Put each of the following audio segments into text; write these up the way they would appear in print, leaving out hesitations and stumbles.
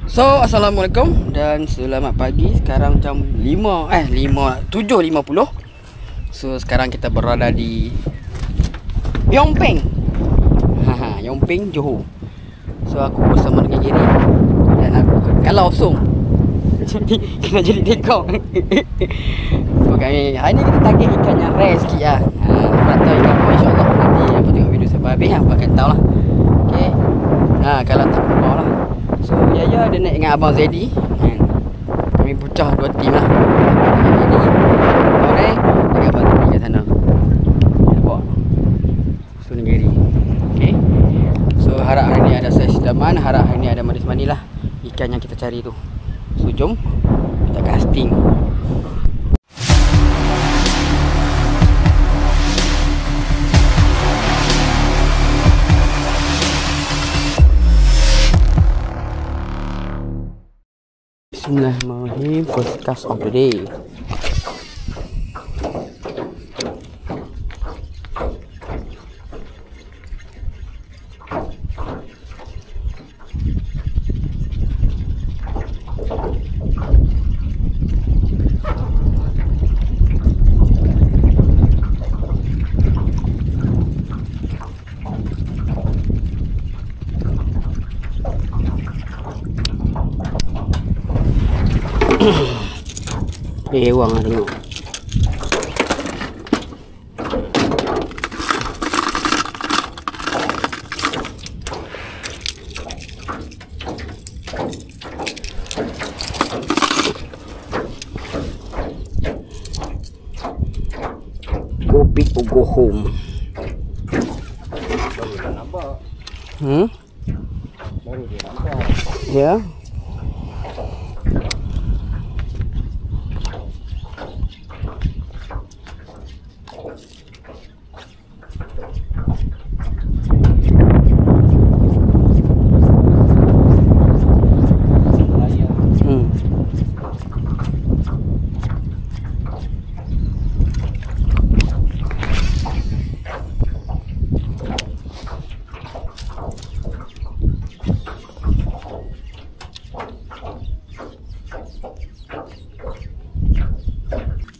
So, Assalamualaikum dan selamat pagi. Sekarang jam 7.50. So, sekarang kita berada di Yongpeng. Yongpeng, Johor. So, aku bersama dengan Giri dan aku kalau Song. Jadi, kena jadi tekong. So, kami hari ni kita target ikan yang rare sikit lah. Tak tahu ikan apa, insyaAllah nanti apa tengok video sampai habis apa akan tahu lah. Okay. Kalau tak apa lah. So Yaya dia naik dengan Abang Zedi kan. Kami pecah dua tim lah. Zedi Orang dengan Abang Zedi kat sana. Nampak? So ni Gary. Okay. So harap hari ni ada saiz daman. Harap hari ni ada manis-manis lah ikan yang kita cari tu. So jom kita casting. Bismillahirrahmanirrahim. First cast of the day. Ewang lah tengok. Go big or go home. Baru dah nampak. Baru dia nampak. Ya.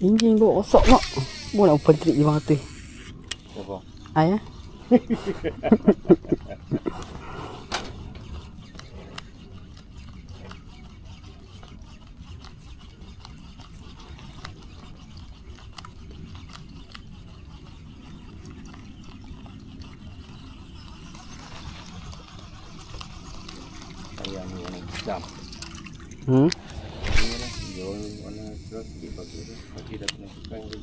Injing bawa rosak mak. Mau nak open trip 500. Apa? Ayah. Ayam ni warna hitam. Ini lah hijau warna terus sikit bagus tu. Pagi dah kena sukan lagi.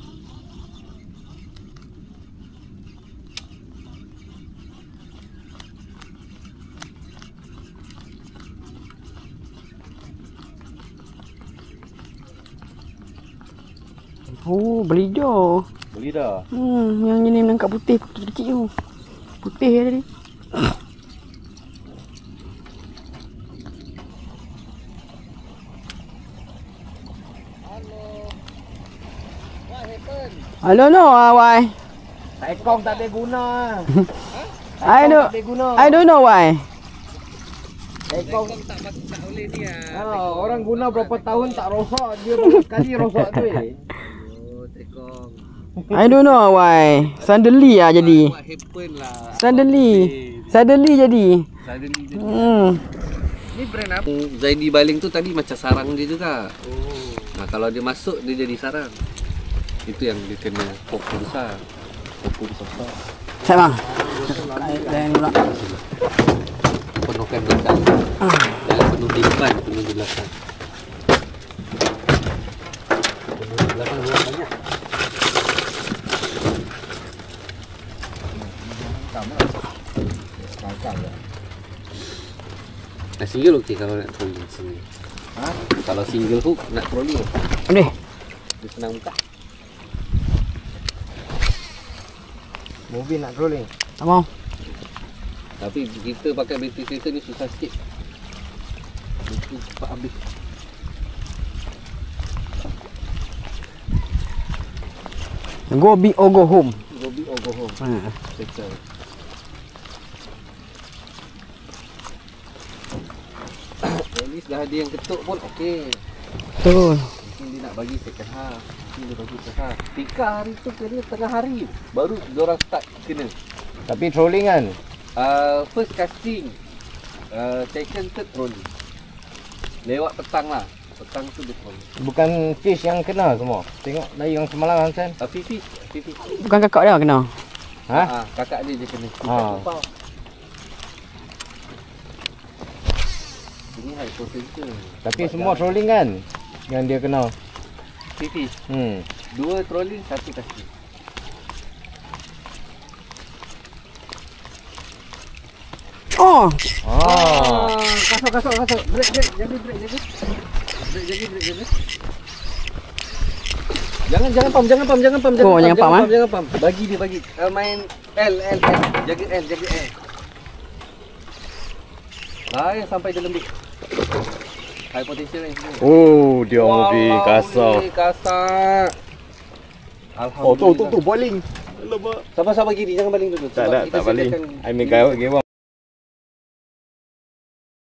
Oh, beli hijau. Beli dah. Yang ini menangkap putih kecil tu. Putih ya tadi. I don't know why. Ekong tak ada guna. I don't know why. Ekong tak boleh dia. Orang guna berapa tahun tak rosak, dia baru sekali rosak tu Oh, tekong. I don't know why. Suddenly jadi. What happen lah. Suddenly jadi. Ni brand apa? Zaidi baling tu tadi macam sarang dia juga. Nah, kalau dia masuk dia jadi sarang. Itu yang dia kena fokus besar. Fokus besar. Saya bang. Lain pula. Penuhkan belakang. Jangan penuh di depan, penuh di belakang. Penuh di belakang banyak. Nah, single okey kalau nak trolling sini. Kalau single hook nak trolling. Ni. Dia senang buka. Mobil nak trolling. Tak mau. Tapi kita pakai bateri kereta ni susah sikit. Itu cepat habis. Go big or go home. Go big or go home. Settle. least dah ada yang ketuk pun okey. Betul. Mungkin dia nak bagi second half. Mungkin dia bagi second half. Tika hari tu kena tengah hari baru diorang start kena. Tapi trolling kan? First casting, second, third trolling. Lewat petang lah. Petang tu dia trolling. Bukan fish yang kena semua. Tengok dari yang semalam Hansen. Fifi. Bukan kakak dia kena. Ha? Kakak dia kena. Ha. Ini high potential. Tapi semua trolling kan? Yang dia kena. Fifi. 2 trolling, 1 casting. Oh. Kasar. Break. Jaga. Jangan pam. Oh, jangan pam, ah? Jangan pam. Bagi dia. Main L. Jaga L. Bahaya sampai dia lembik. High potential ni. Oh, dia mobil kasar. Kasar. Alhamdulillah. Tu boiling. Sabar gini, jangan baling dulu. Tak baling. I make gawat game.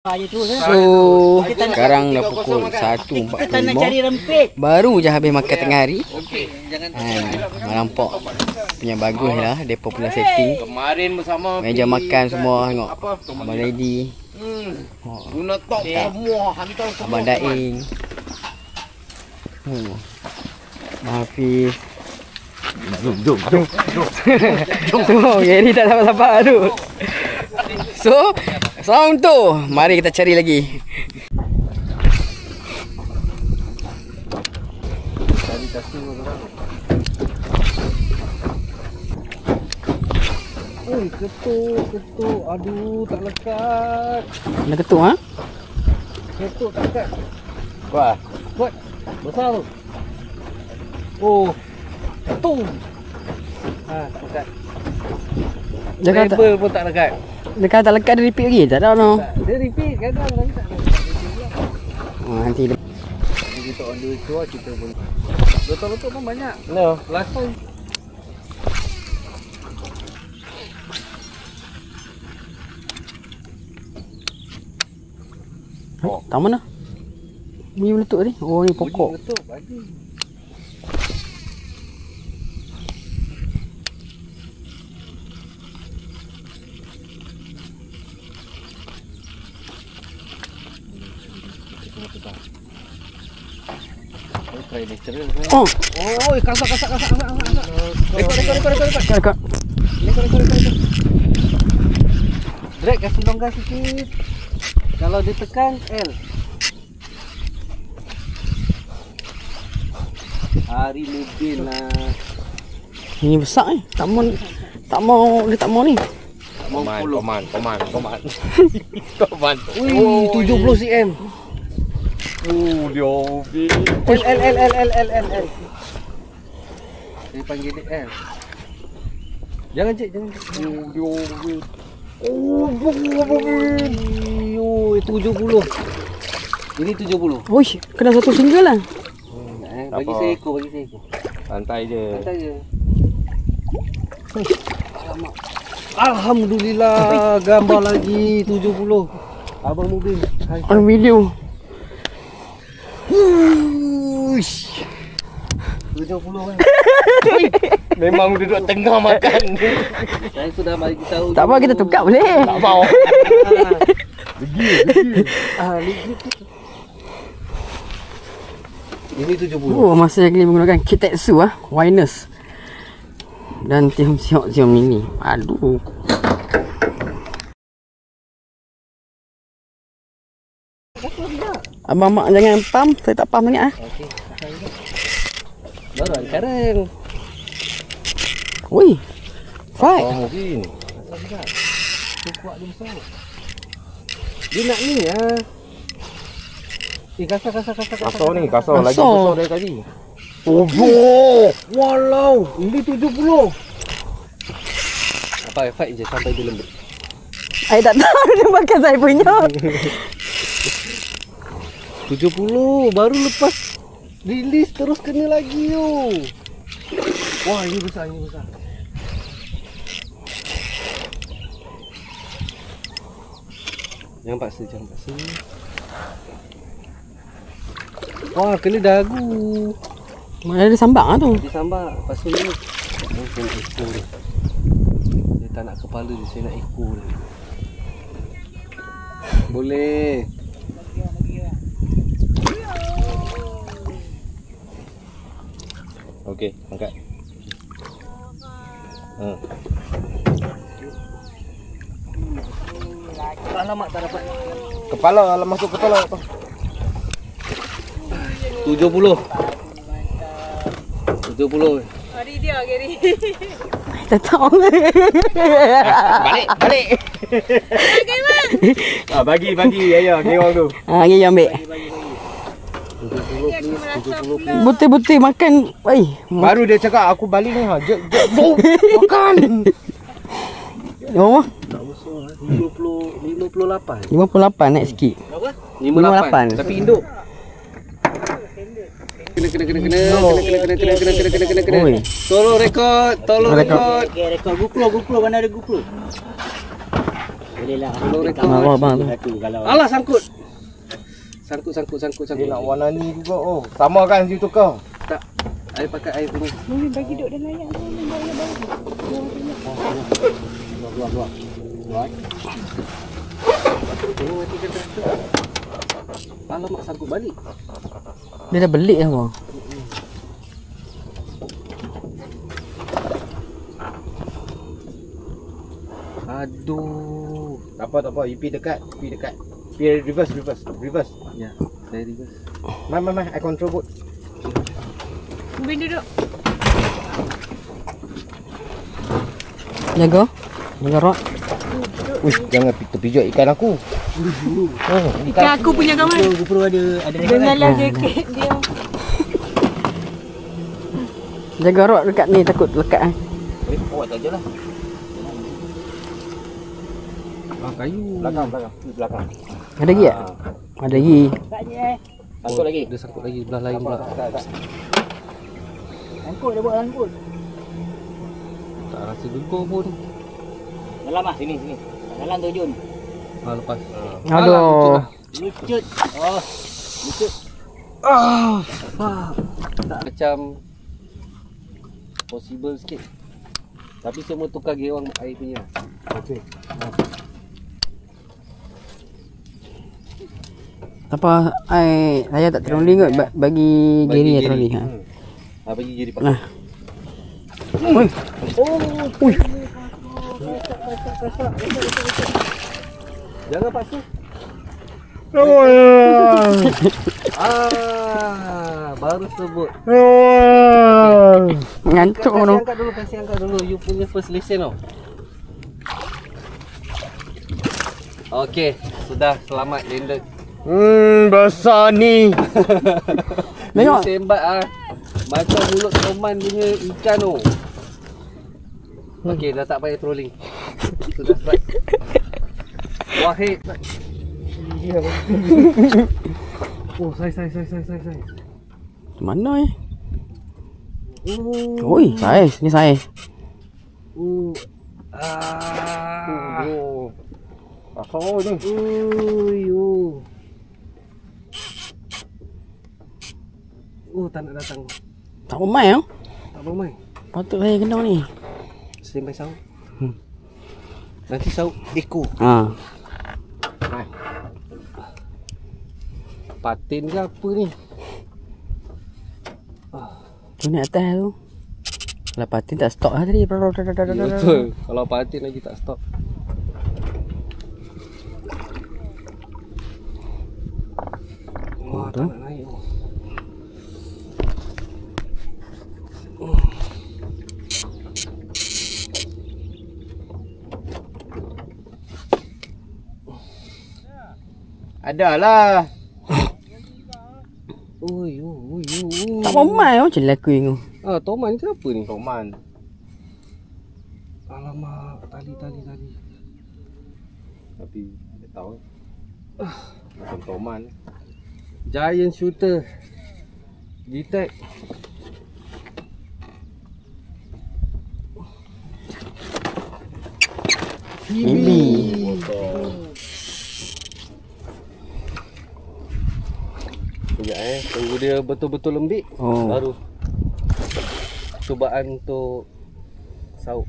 So, sekarang dah pukul 1.45. Baru je habis makan tengah hari. Nampak punya bagus lah. Depa punya setting. Kemarin bersama meja makan semua tengok. Abang ready. Guna top semua hantar semua. Abang Daing. Hafiz. Jom. Semua Gary tak sabar tu. So, sound tu. Mari kita cari lagi. Cari kasih orang. Oi, ketuk. Aduh, tak lekat. Nak ketuk ha? Ketuk tak lekat. Wah, Kuat. Besar tu. Oh. Ketuk. Lekat. Jangan tak. Label pun tak lekat. Dekat tak lekat dia repeat lagi. Tak ada no. Dia repeat kadang tapi tak lekat. Nanti Jadi kita on the show kita pun. Betul-betul pun banyak. no. Last time. tak mana? Bunyi meletup tadi. Oh, ni pokok. Betul, bagi. Try natural. Oh, Kasar. dekat. Rekod. Drag kasih longgar sikit. Kalau dia tekan L. Hari mobil lah. Ini besar ni. Tak mau dia tak mau ni. Koman. Wih, 70 cm. Oh, dia mobil. L. Saya panggil dia L. Jangan cik. Oh, dia mobil. Oh, 70. Ini 70. Uish, kena satu single lah. Bagi apa? saya ekor. Santai je. Alamak. Alhamdulillah, gambar lagi 70. Abang mobil. On video. 70 kan. Memang duduk tengah makan. Saya sudah bagi tahu. Tak apa, kita tukar boleh. Tak mau. Legit. Ini 70. Oh, masa lagi menggunakan Kitetsu Winers. Dan tium siok mini. Aduh. Abang mak jangan pam, saya tak pam sangat Okey. Baru sekarang. Oi. Fight. Mungkin. Kuat dia besar. Dia nak ni ya. Kasar. Kasar ni, kasar. Lagi Kasar. besar dari tadi. Oh, bro. Walau, ini 70. Apa fight je sampai dia lembut. Saya tak tahu dia makan saya punya. 70 baru lepas rilis terus kena lagi yo. Wah, ini besar. Jangan paksa. Wah, kena dagu. Mana ada sambak lah tu. Dia sambak. Lepas tu ni mungkin ekor dia. Dia tak nak kepala dia, saya nak ekor dia. Boleh. Okey, angkat. Alamak, tak dapat. Kepala lah masuk kepala. 70. Hari dia Gary. Tak tahu. Balik. Bagi ayah keong tu. Ni ambil. Betul-betul makan. Baru dia cakap aku balik ni. Makan. Oh, 58. 58 naik sikit. 58. Tapi induk. Kena. Oi. Tolong rekod. Okey, rekod GoPro mana ada GoPro? Boleh lah. Tolong rekod. Abang Tu kalau Alah, sangkut. Sangkut. Dia nak warna ni juga. Oh, sama kan situ kau? Tak. Air pakai air penuh. Boleh bagi duk dalam ayam tu. keluar. Tengok matikan traktor. Alamak, sangkut balik. Dia dah belik lah bang. Aduh. Tak apa. EP dekat. EP reverse. Ya, saya reverse. Mai, I control boat. Bin duduk. Jaga rod. Uish, jangan terpijak ikan aku. Ikan aku punya kawan. GoPro ada rekod kan? Dengarlah jaket dia. Jaga rod dekat ni, takut lekat kan. Awak tak je lah. Kayu. Belakang. Ada lagi tak? Ada lagi. Sangkut lagi. Dia sangkut lagi belah lain pula. Tak. Angkut dia buat angkut. Tak rasa gegar pun. Dalam lah sini. Dalam tu Jun. Lepas. Aduh. Lucut. Oh. Lucut. Tak macam possible sikit. Tapi semua tukar gewang air punya. Okey. Apa saya tak trolling kot bagi Gary ya trolling ha. Bagi Gary pakai. Oi. Ui. Jangan paksa. Baru sebut. Ngantuk tu. Kasih angkat dulu. You punya first lesson tau. Okey, sudah selamat landed. Besar ni. Tengok. Sembat macam mulut toman punya ikan tu. Okey, dah tak payah trolling. Sudah strike. Wahid. Oh, sai. Mana Oi, saiz. Ni saiz. Oh ni. Tak nak datang. Tak bermain tau. Tak bermain. Patut saya kena ni. Standby saut. Nanti saut ekor. Ha. Patin ke apa ni? Tu ni atas tu. Kalau patin tak stop lah tadi. Betul. Kalau patin lagi tak stop. Wah, tak nak naik. Adalah. Oi. Tak bermain macam laku ni. Toman ke apa ni? Toman. Alamak, tali. Tapi dia tahu. Macam toman. Giant shooter. Detect. Bibi. Sekejap tunggu dia betul-betul lembik. Baru cubaan untuk sauk.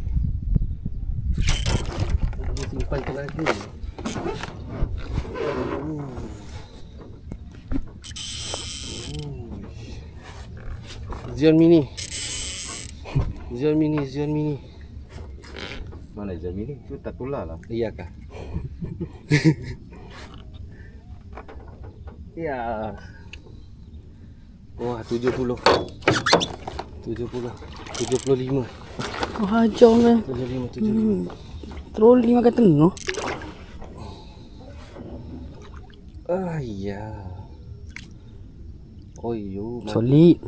Dia simpan tenaga. Zion Mini. Zion Mini. Mana Zion Mini? Tu tak tular lah. Iyakah? Ya. Wah, 70. 75. Hajar kan. 75. Troli makan tengah. Ya. Oh yo, Solid.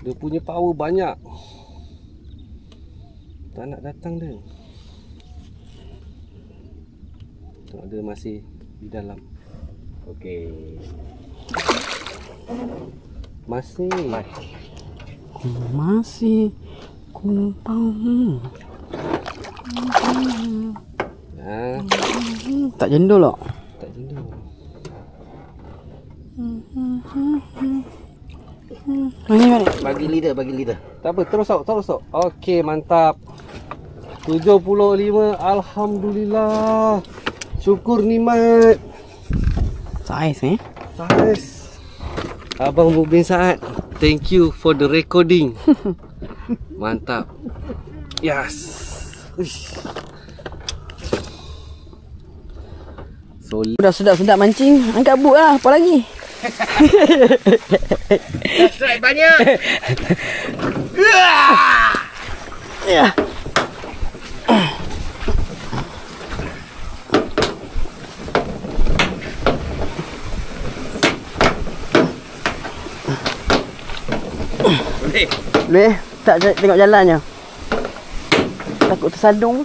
Dia punya power banyak. Tak nak datang dia. Tengok dia masih di dalam. Okey. Masih kumpang. Tak jendol tak? Tak jendol. Mana? Bagi leader. Tak apa, terus sok. Okey, mantap. 75, alhamdulillah. Syukur nikmat. Saiz Saiz. Abang Mubin Saad, thank you for the recording. Mantap. Yes. Uish. Solid. Dah sedap-sedap mancing. Angkat boot lah. Apa lagi? Strike banyak. Ya. Boleh. Tak tengok jalannya. Takut tersadung.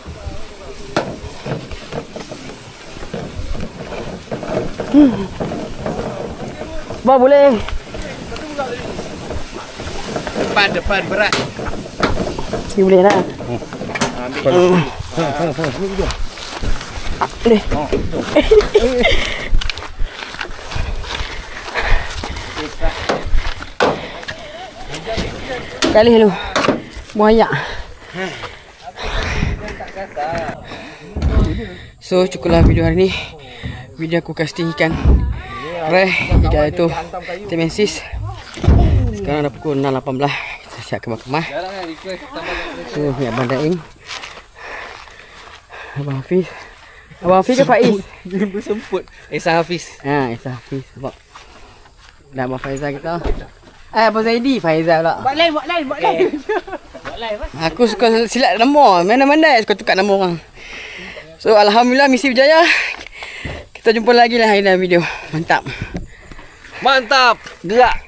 Bah boleh. Depan berat. Ni boleh tak? Ambil. Boleh. Kali lu. Buaya. So cukuplah video hari ni. Video aku casting ikan Rai ikan itu Temensis. Sekarang dah pukul 6.18. Kita siap kemas-kemas. So ni Abang Daim, Abang Hafiz. Abang Hafiz ke Faiz? Dia semput. Esa Hafiz. Esa Hafiz sebab dan Abang Faizal kita. Abang Zaidi Faizal pula. Buat lain. Aku suka silat nama. Mana-mana suka tukar nama orang. So alhamdulillah misi berjaya. Kita jumpa lagi lah hari dalam video. Mantap. Gerak.